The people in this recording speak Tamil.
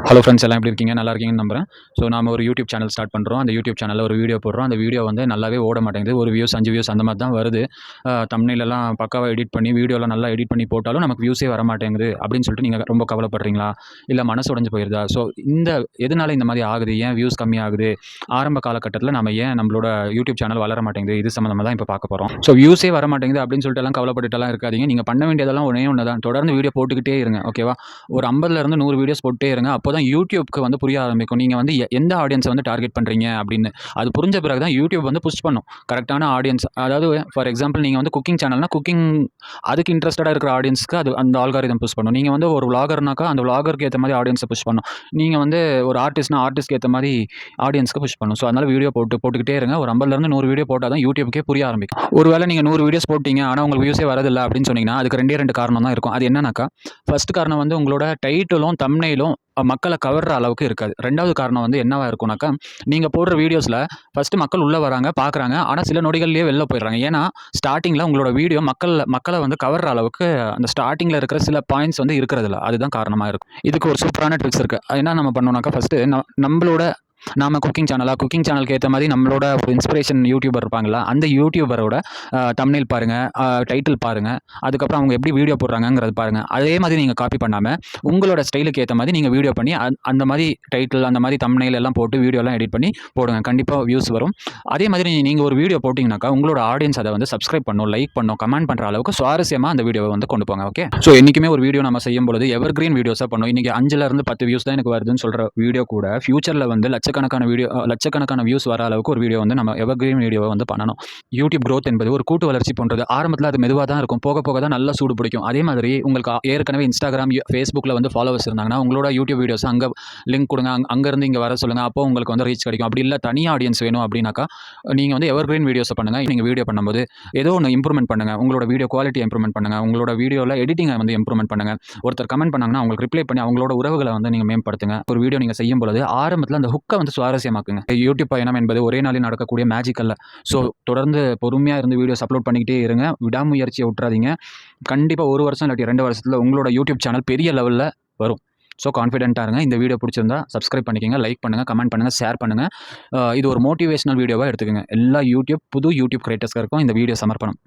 ஹலோ ஃப்ரெண்ட்ஸ் எல்லாம் எப்படி இருக்கீங்க? நல்லா இருக்கீங்கன்னு நம்புறேன். ஸோ நாம ஒரு யூடியூப் சேனல் ஸ்டார்ட் பண்ணுறோம். அந்த யூடியூப் சேனலில் ஒரு வீடியோ போடுறோம். அந்த வீடியோ வந்து நல்லாவே ஓட மாட்டேங்குது. ஒரு வியூஸ் 5 வியூஸ் அந்த மாதிரி தான் வருது. தம்ப்நெயிலெல்லாம் பக்காவா எடிட் பண்ணி வீடியோலாம் நல்லா எடிட் பண்ணி போட்டாலும் நமக்கு வியூஸே வர மாட்டேங்குது அப்படின்னு சொல்லிட்டு நீங்கள் ரொம்ப கவலைப்படுறீங்களா? இல்லை மனசு உடைஞ்சு போயிருதா? ஸோ இந்த எதனால இந்த மாதிரி ஆகுது? ஏன் வியூஸ் கம்மியாகுது? ஆரம்ப காலகட்டத்தில் நம்ம ஏன் நம்மளோட யூடியூப் சேனல் வளர மாட்டேங்குது? இது சம்மந்தமாக தான் இப்போ பார்க்க போகிறோம். ஸோ வியூஸே வர மாட்டேங்குது அப்படின்னு சொல்லிட்டுலாம் கவலைப்பட்டுட்டுலாம் இருக்காதீங்க. நீங்கள் பண்ண வேண்டியதெல்லாம் ஒன்றே ஒன்று தான். தொடர்ந்து வீடியோ போட்டுக்கிட்டே இருங்க. ஓகேவா? ஒரு 50லேருந்து 100 வீடியோஸ் போட்டே இருங்க. அப்போ தான் யூடியூப்க்கு வந்து புரிய ஆரம்பிக்கும். நீங்க வந்து எந்த ஆடியன்ஸை வந்து டார்கெட் பண்றீங்க அப்படின்னு. அது புரிஞ்ச பிறகு தான் யூடியூப் வந்து புஷ் பண்ணும். கரெக்ட்டான ஆடியன்ஸ் அதாவது ஃபார் எக்ஸாம்பிள் நீங்க வந்து குக்கிங் சேனல்னா, குக்கிங் அதுக்கு இன்ட்ரஸ்டடா இருக்கிற ஆடியன்ஸ்க்கு அது அந்த ஆல்காரிதம் புஷ் பண்ணும். நீங்க வந்து ஒரு விளாகர்னாக்கா, அந்த விளாகருக்கு ஏத்த மாரி ஆடியன்ஸை புஷ் பண்ணும். நீங்க வந்து ஒரு ஆர்டிஸ்ட்னா, ஆர்டிஸ்ட்க்கு ஏத்த மாரி ஆடியன்ஸ்க்கு புஷ் பண்ணும். ஸோ அதனால வீடியோ போட்டுக்கிட்டே இருங்க. ஒரு 50லேருந்து 100 வீடியோ போட்டா தான் யூடியூப்க்கே புரிய ஆரம்பிக்கும். ஒருவேளை நீங்க 100 வீடியோஸ் போட்டீங்க. ஆனா உங்களுக்கு வியூஸே வரதில்ல அப்படின்னு சொன்னீங்கன்னா, அதுக்கு 2 காரணம் தான் இருக்கும். அது என்னன்னாக்கா, ஃபர்ஸ்ட் காரணம் வந்து உங்களோட டைட்டிலும், தம்ப்நெயிலும் மக்கள கவர்ற அளவுக்கு இருக்காது. 2வது காரணம் வந்து என்னவா இருக்கும்னாக்கா, நீங்க போடுற வீடியோஸ்ல ஃபர்ஸ்ட்டு மக்கள் உள்ள வராங்க, பார்க்குறாங்க. ஆனா சில நொடிகள்லயே வெளில போயிடுறாங்க. ஏன்னா, ஸ்டார்ட்டிங்ல உங்களோட வீடியோ மக்கள வந்து கவர்ற அளவுக்கு அந்த ஸ்டார்ட்டிங்ல இருக்கிற சில பாயிண்ட்ஸ் வந்து இருக்கிறதில்ல. அதுதான் காரணமா இருக்கும். இதுக்கு ஒரு சூப்பரான ட்ரிக்ஸ் இருக்கு. என்ன நம்ம பண்ணணும்னாக்கா, ஃபர்ஸ்ட்டு நம்பளோட நாம குக்கிங் சேனலுக்கு ஏத்த மாரி நம்மளோட ஒரு இன்ஸ்பிரேஷன் யூடியூபர் இருப்பாங்கல்ல, அந்த யூடியூபரோட தம்ப்நெயில் பாருங்க, டைட்டில் பாருங்க. அதுக்கப்புறம் அவங்க எப்படி வீடியோ போடுறாங்கங்கிறத பாருங்க. அதே மாதிரி நீங்க காப்பி பண்ணாம, உங்களோட ஸ்டைலுக்கு ஏத்த மாரி நீங்க வீடியோ பண்ணி, அந்த மாரி டைட்டில், அந்த மாரி தம்ப்நெயில் எல்லாம் போட்டு வீடியோலாம் எடிட் பண்ணி போடுங்க. கண்டிப்பா வியூஸ் வரும். அதே மாதிரி நீங்க ஒரு வீடியோ போட்டீங்கன்னாக்கா, உங்களோட ஆடியன்ஸ் அத வந்து சப்ஸ்கிரைப் பண்ணணும், லைக் பண்ணணும், கமெண்ட் பண்ற அளவுக்கு சுவாரஸ்யமா அந்த வீடியோவ வந்து கொண்டு போங்க. ஓகே. ஸோ என்னைக்குமே ஒரு வீடியோ நம்ம செய்யும்பொழுது எவர்கிரீன் வீடியோஸா பண்ணணும். இன்னைக்கு 5ல இருந்து 10 வியூஸ் தான் எனக்கு வருதுன்னு சொல்ற வீடியோ கூட ஃபியூச்சர்ல வந்து லட்சக்கணக்கான வியூஸ் வர அளவுக்கு ஒரு வீடியோ வந்து நம்ம எவர்கிரீன் வீடியோவை வந்து பண்ணணும். யூடியூப் growth என்பது ஒரு கூட்டு வளர்ச்சி போன்றது. ஆரம்பத்தில் அது மெதுவாக தான் இருக்கும். போக போக தான் நல்லா சூடு பிடிக்கும். அதே மாதிரி உங்களுக்கு ஏற்கனவே இன்ஸ்டாகிராம், ஃபேஸ்புக்கில் வந்து ஃபாலோவர்ஸ் இருந்தாங்கன்னா, உங்களோட யூடியூப் வீடியோஸ் அங்கே லிங்க் கொடுங்க. அங்கேருந்து இங்கே வர சொல்லுங்கள். அப்போ உங்களுக்கு வந்து ரீச் கிடைக்கும். அப்படி இல்லை தனி ஆடியன்ஸ் வேணும் அப்படின்னாக்கா, நீங்கள் வந்து எவர்கிரீன் வீடியோஸை பண்ணுங்கள். நீங்கள் வீடியோ பண்ணும்போது ஏதோ ஒன்று இம்ப்ரூவ்மெண்ட் பண்ணுங்கள். உங்களோட வீடியோ குவாலிட்டி இம்ப்ரூவ்மெண்ட் பண்ணுங்கள். உங்களோட வீடியோவில் எடிட்டிங்கை வந்து இம்ப்ரூவ்மெண்ட் பண்ணுங்கள். ஒருத்தர் கமெண்ட் பண்ணாங்கன்னா அவங்களுக்கு ரிப்ளை பண்ணி அவங்களோட உறவுகளை வந்து நீங்கள் மேம்படுத்துங்க. ஒரு வீடியோ நீங்கள் செய்யும் பொழுது ஆரம்பத்தில் அந்த ஹுக்கை வந்து சுவாரஸ்யமாக்குங்க. யூடியூப் பயணம் என்பது ஒரே நாளில் நடக்கக்கூடிய மேஜிக் அல்ல. ஸோ தொடர்ந்து பொறுமையா இருந்து வீடியோஸ் அப்லோட் பண்ணிக்கிட்டே இருங்க. விடாமுயற்சியை விட்டுறாதீங்க. கண்டிப்பா 1 வருஷம் இல்லாட்டி 2 வருஷத்துல உங்களோட யூடியூப் சேனல் பெரிய லெவல்ல வரும். ஸோ கான்ஃபிடென்ட்டா இருங்க. இந்த வீடியோ பிடிச்சிருந்தா சப்ஸ்கிரைப் பண்ணிக்கங்க, லைக் பண்ணுங்க, கமெண்ட் பண்ணுங்க, ஷேர் பண்ணுங்க. இது ஒரு மோட்டிவேஷனல் வீடியோவா எடுத்துக்கங்க. எல்லா புது யூடியூப் கிரியேட்டர்ஸ்களுக்கும் இந்த வீடியோ சமர்ப்பணம்.